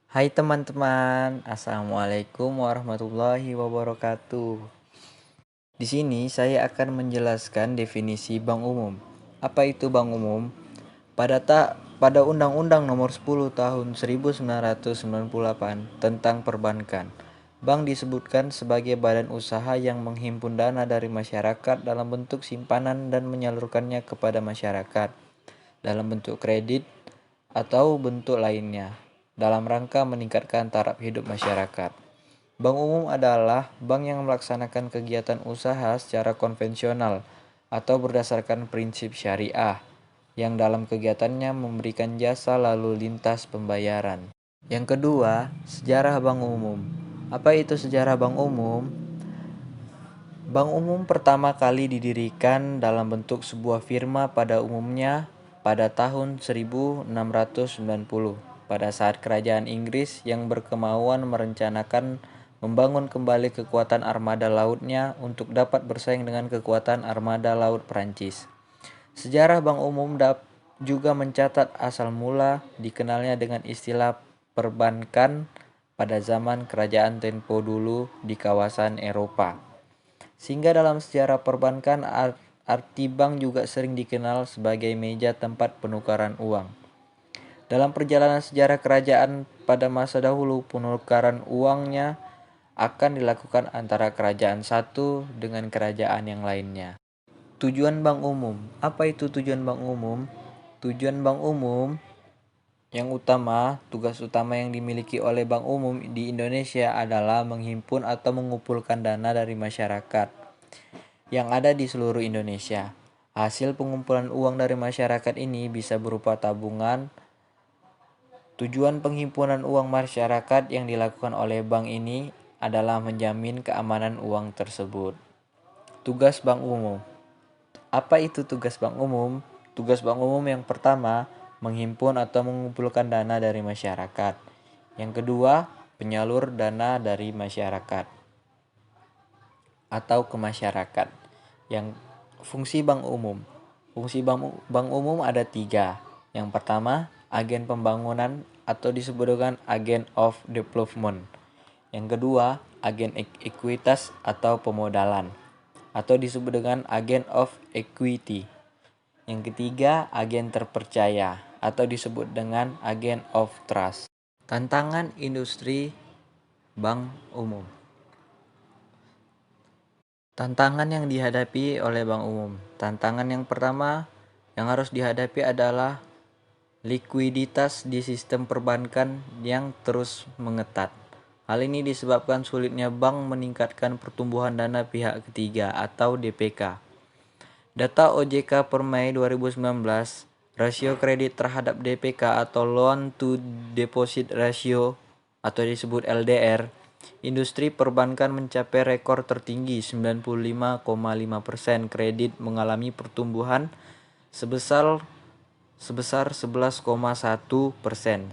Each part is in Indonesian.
Hai teman-teman, Assalamualaikum warahmatullahi wabarakatuh. Di sini saya akan menjelaskan definisi bank umum. Apa itu bank umum? Pada Undang-Undang Nomor 10 Tahun 1998 tentang Perbankan, bank disebutkan sebagai badan usaha yang menghimpun dana dari masyarakat dalam bentuk simpanan dan menyalurkannya kepada masyarakat dalam bentuk kredit atau bentuk lainnya dalam rangka meningkatkan taraf hidup masyarakat. Bank umum adalah bank yang melaksanakan kegiatan usaha secara konvensional atau berdasarkan prinsip syariah yang dalam kegiatannya memberikan jasa lalu lintas pembayaran. Yang kedua, sejarah bank umum. Apa itu sejarah bank umum? Bank umum pertama kali didirikan dalam bentuk sebuah firma pada umumnya pada tahun 1690 pada saat kerajaan Inggris yang berkemauan merencanakan membangun kembali kekuatan armada lautnya untuk dapat bersaing dengan kekuatan armada laut Prancis. Sejarah bank umum juga mencatat asal mula dikenalnya dengan istilah perbankan pada zaman kerajaan Tempo dulu di kawasan Eropa. Sehingga dalam sejarah perbankan arti bank juga sering dikenal sebagai meja tempat penukaran uang. Dalam perjalanan sejarah kerajaan pada masa dahulu, penukaran uangnya akan dilakukan antara kerajaan satu dengan kerajaan yang lainnya. Tujuan bank umum. Apa itu tujuan bank umum? Tujuan bank umum yang utama, tugas utama yang dimiliki oleh bank umum di Indonesia adalah menghimpun atau mengumpulkan dana dari masyarakat yang ada di seluruh Indonesia. Hasil pengumpulan uang dari masyarakat ini bisa berupa tabungan. Tujuan penghimpunan uang masyarakat yang dilakukan oleh bank ini adalah menjamin keamanan uang tersebut. Tugas bank umum. Apa itu tugas bank umum? Tugas bank umum yang pertama, menghimpun atau mengumpulkan dana dari masyarakat. Yang kedua, penyalur dana dari masyarakat atau ke masyarakat. Yang fungsi bank umum. Fungsi bank umum ada 3. Yang pertama, agen pembangunan atau disebut dengan agen of development. Yang kedua, agen ekuitas atau pemodalan atau disebut dengan agen of equity. Yang ketiga, agen terpercaya atau disebut dengan agen of trust. Tantangan industri bank umum. Tantangan yang dihadapi oleh bank umum. Tantangan yang pertama yang harus dihadapi adalah likuiditas di sistem perbankan yang terus mengetat. Hal ini disebabkan sulitnya bank meningkatkan pertumbuhan dana pihak ketiga atau DPK. Data OJK per Mei 2019, rasio kredit terhadap DPK atau loan to deposit ratio atau disebut LDR, industri perbankan mencapai rekor tertinggi 95,5%. Kredit mengalami pertumbuhan sebesar 11,1%,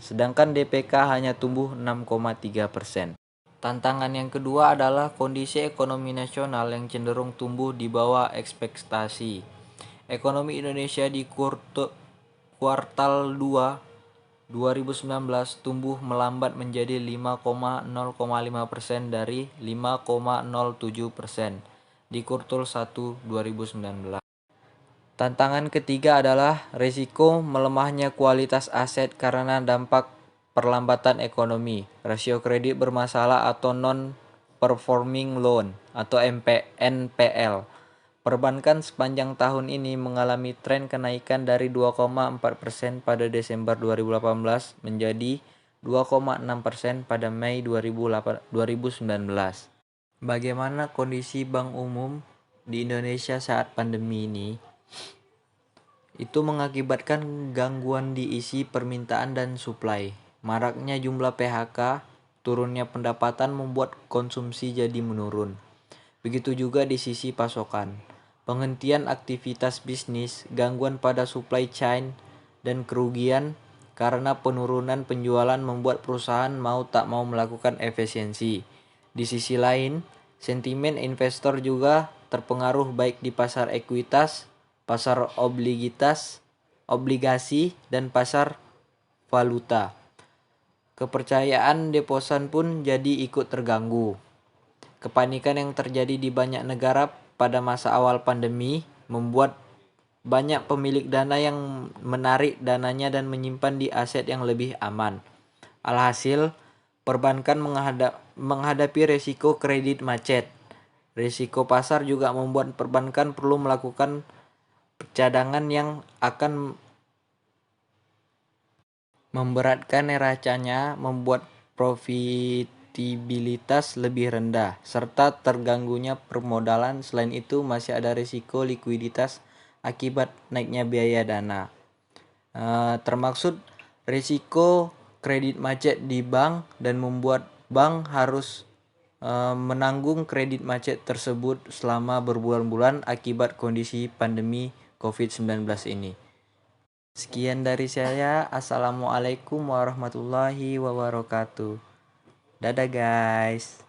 sedangkan DPK hanya tumbuh 6,3%. Tantangan yang kedua adalah kondisi ekonomi nasional yang cenderung tumbuh di bawah ekspektasi. Ekonomi Indonesia di kuartal 2 2019 tumbuh melambat menjadi 5,0,5% dari 5,07% di kuartal 1 2019. Tantangan ketiga adalah risiko melemahnya kualitas aset karena dampak perlambatan ekonomi. Rasio kredit bermasalah atau non-performing loan atau NPL. Perbankan sepanjang tahun ini mengalami tren kenaikan dari 2,4% pada Desember 2018 menjadi 2,6% pada Mei 2019. Bagaimana kondisi bank umum di Indonesia saat pandemi ini? Itu mengakibatkan gangguan di isi permintaan dan suplai. Maraknya jumlah PHK, turunnya pendapatan membuat konsumsi jadi menurun. Begitu juga di sisi pasokan. Penghentian aktivitas bisnis, gangguan pada supply chain, dan kerugian karena penurunan penjualan membuat perusahaan mau tak mau melakukan efisiensi. Di sisi lain, sentimen investor juga terpengaruh baik di pasar ekuitas, pasar obligasi, dan pasar valuta. Kepercayaan deposan pun jadi ikut terganggu. Kepanikan yang terjadi di banyak negara pada masa awal pandemi membuat banyak pemilik dana yang menarik dananya dan menyimpan di aset yang lebih aman. Alhasil, perbankan menghadapi risiko kredit macet. Risiko pasar juga membuat perbankan perlu melakukan cadangan yang akan memberatkan neracanya, membuat profitabilitas lebih rendah, serta terganggunya permodalan. Selain itu, masih ada risiko likuiditas akibat naiknya biaya dana. Termaksud risiko kredit macet di bank dan membuat bank harus menanggung kredit macet tersebut selama berbulan-bulan akibat kondisi pandemi COVID-19 ini. Sekian dari saya. Assalamualaikum warahmatullahi wabarakatuh. Dadah guys.